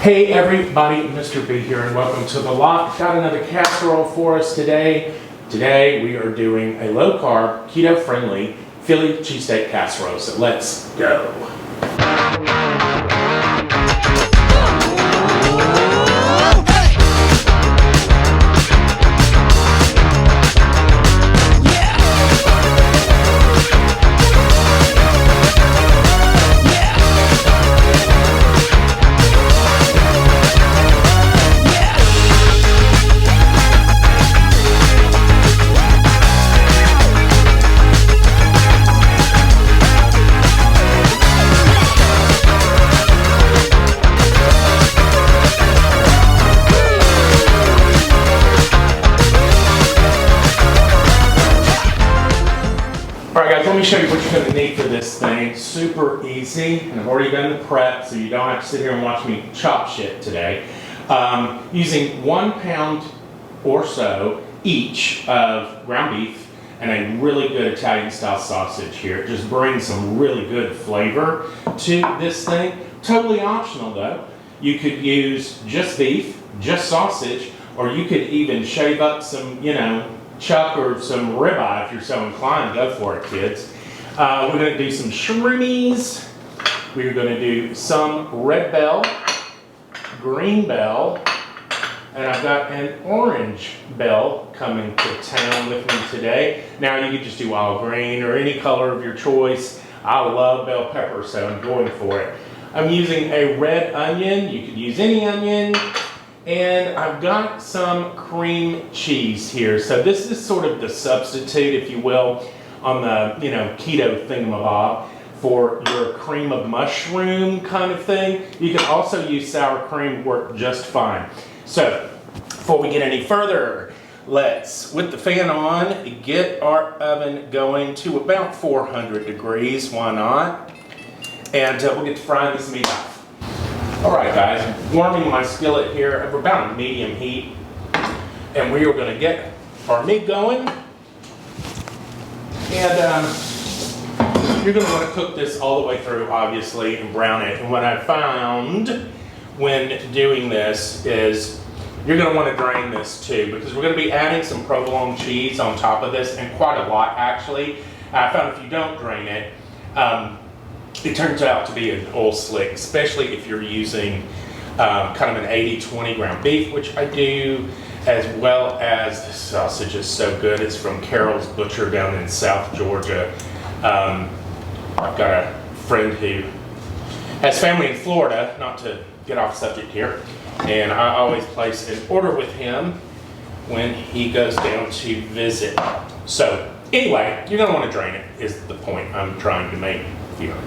Hey everybody, Mr. B here and welcome to the Loft. Got another casserole for us today. Today we are doing a low carb, keto friendly Philly cheesesteak casserole. So let's go. Alright guys, let me show you what you're going to need for this thing. Super easy, and I've already done the prep so you don't have to sit here and watch me chop shit today. Using 1 pound or so each of ground beef and a really good Italian style sausage here. It just brings some really good flavor to this thing. Totally optional though. You could use just beef, just sausage, or you could even shave up some, chuck or some ribeye if you're so inclined. Go for it, kids. We're going to do some shroomies. We're going to do some red bell, green bell, and I've got an orange bell coming to town with me today. Now you can just do wild green or any color of your choice. I love bell pepper, so I'm going for it. I'm using a red onion. You could use any onion. And I've got some cream cheese here. So this is sort of the substitute, if you will, on the keto thingamabob for your cream of mushroom kind of thing. You can also use sour cream, work just fine. So before we get any further, let's, with the fan on, get our oven going to about 400 degrees. Why not? And we'll get to frying this meat off. Alright guys, warming my skillet here at about a medium heat, and we are going to get our meat going, and you're going to want to cook this all the way through obviously and brown it. And what I found when doing this is you're going to want to drain this too, because we're going to be adding some provolone cheese on top of this, and quite a lot actually. I found if you don't drain it, it turns out to be an oil slick, especially if you're using kind of an 80-20 ground beef, which I do, as well as the sausage is so good. It's from Carol's Butcher down in South Georgia. I've got a friend who has family in Florida, not to get off subject here, and I always place an order with him when he goes down to visit. So anyway, you're going to want to drain it, is the point I'm trying to make here.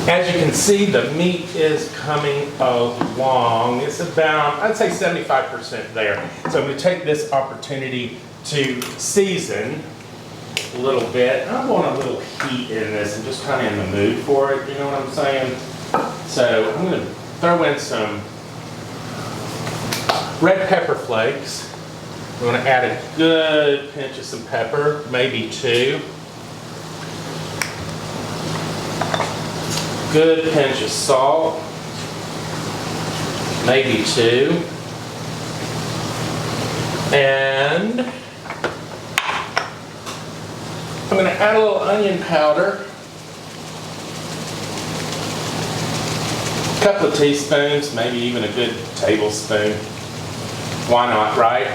As you can see, the meat is coming along. It's about, I'd say 75% there. So I'm going to take this opportunity to season a little bit. I want a little heat in this and just kind of in the mood for it, you know what I'm saying? So I'm going to throw in some red pepper flakes. I'm going to add a good pinch of some pepper, maybe 2. Good pinch of salt, maybe 2, and I'm going to add a little onion powder, a couple of teaspoons, maybe even a good tablespoon. Why not, right?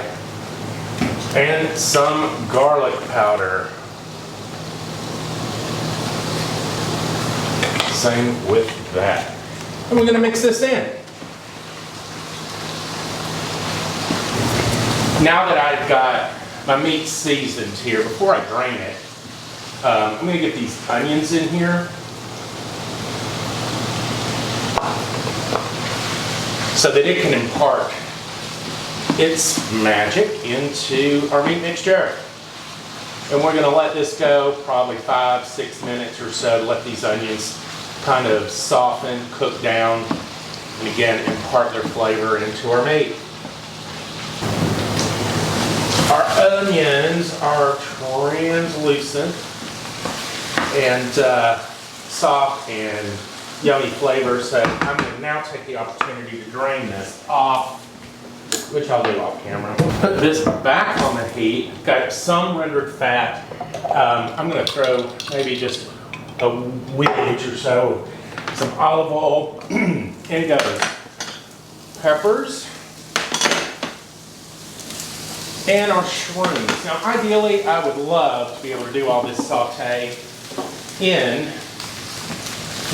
And some garlic powder. Same with that. And we're going to mix this in. Now that I've got my meat seasoned here, before I drain it, I'm going to get these onions in here. So that it can impart its magic into our meat mixture. And we're going to let this go probably 5-6 minutes or so to let these onions kind of soften, cook down, and again impart their flavor into our meat. Our onions are translucent and soft and yummy flavor. So I'm going to now take the opportunity to drain this off, which I'll do off camera. Put this back on the heat. Got some rendered fat. I'm going to throw maybe just a wedge or so, some olive oil. In goes peppers and our shrooms. Now, ideally, I would love to be able to do all this saute in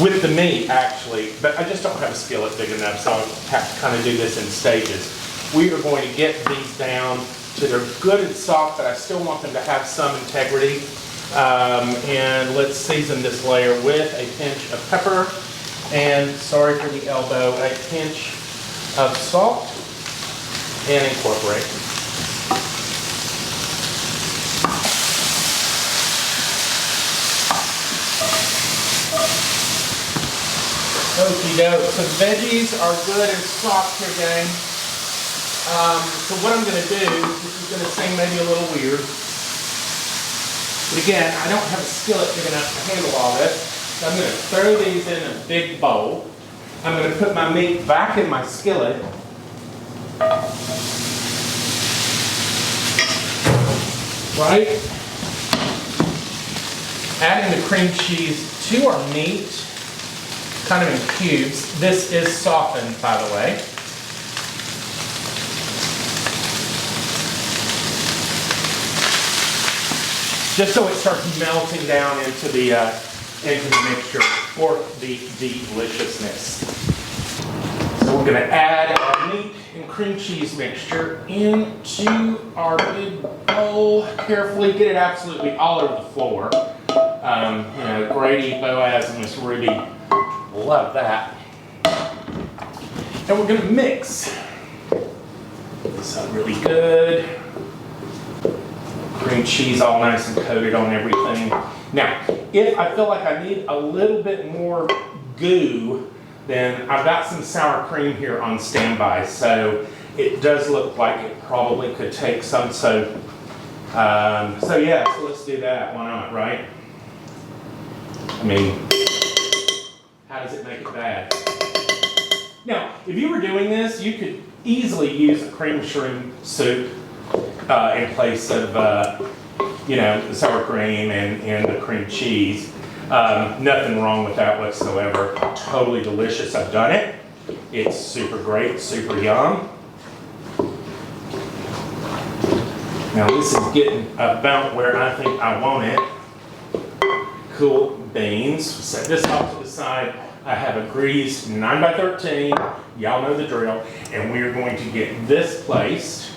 with the meat, actually, but I just don't have a skillet big enough, so I'll have to kind of do this in stages. We are going to get these down to they're good and soft, but I still want them to have some integrity. And let's season this layer with a pinch of pepper and, sorry for the elbow, a pinch of salt, and incorporate. Okie doke. So the veggies are good and soft here, gang. So what I'm going to do, this is going to seem maybe a little weird, but again, I don't have a skillet big enough to handle all this. So I'm going to throw these in a big bowl. I'm going to put my meat back in my skillet. Right? Adding the cream cheese to our meat, kind of in cubes. This is softened, by the way. Just so it starts melting down into the mixture for the deliciousness. So we're going to add our meat and cream cheese mixture into our big bowl. Carefully get it absolutely all over the floor. You know, Grady, Boaz, and Miss Ruby love that. And we're going to mix this up really good. Cream cheese all nice and coated on everything. Now, if I feel like I need a little bit more goo, then I've got some sour cream here on standby. So it does look like it probably could take some. So yeah, so let's do that. Why not, right? I mean, how does it make it bad? Now, if you were doing this, you could easily use a cream shroom soup in place of, you know, the sour cream and the cream cheese. Nothing wrong with that whatsoever. Totally delicious. I've done it. It's super great, super yum. Now this is getting about where I think I want it. Cool beans. Set this off to the side. I have a greased 9x13. Y'all know the drill. And we are going to get this placed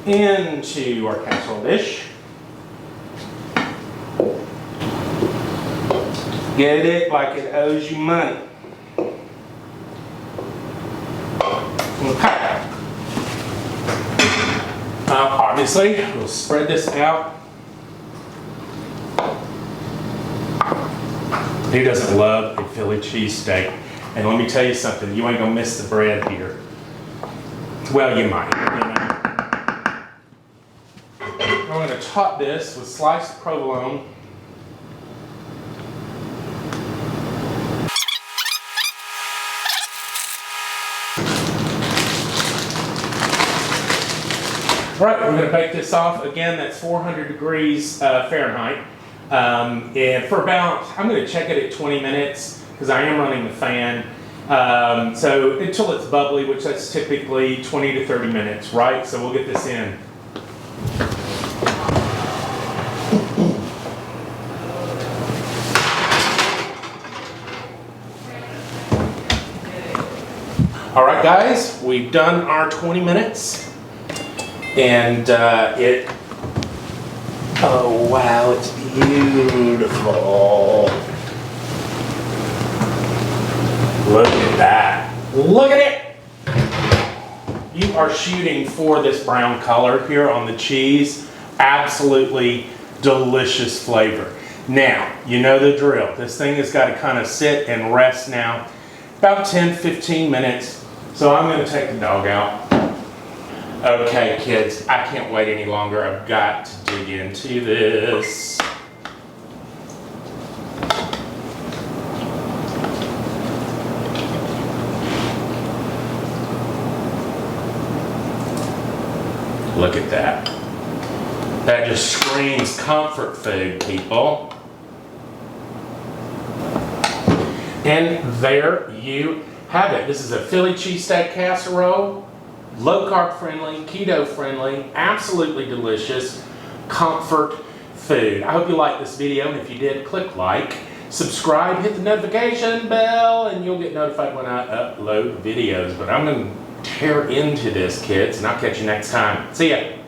into our casserole dish. Get it like it owes you money. Okay. Obviously, we'll spread this out. Who doesn't love a Philly cheesesteak? And let me tell you something, you ain't gonna miss the bread here. Well, you might. I'm gonna top this with sliced provolone. All right, we're going to bake this off. Again, that's 400 degrees Fahrenheit. And for about, I'm going to check it at 20 minutes because I am running the fan. So until it's bubbly, which that's typically 20 to 30 minutes, right? So we'll get this in. All right, guys, we've done our 20 minutes. And oh wow, it's beautiful. Look at that. Look at it. You are shooting for this brown color here on the cheese. Absolutely delicious flavor. Now, you know the drill. This thing has got to kind of sit and rest now. About 10-15 minutes. So I'm going to take the dog out. Okay, kids, I can't wait any longer. I've got to dig into this. Look at that. That just screams comfort food, people. And there you have it. This is a Philly cheesesteak casserole. Low carb friendly, keto friendly, absolutely delicious, comfort food. I hope you liked this video, and if you did, click like, subscribe, hit the notification bell, and you'll get notified when I upload videos. But I'm going to tear into this, kids, and I'll catch you next time. See ya.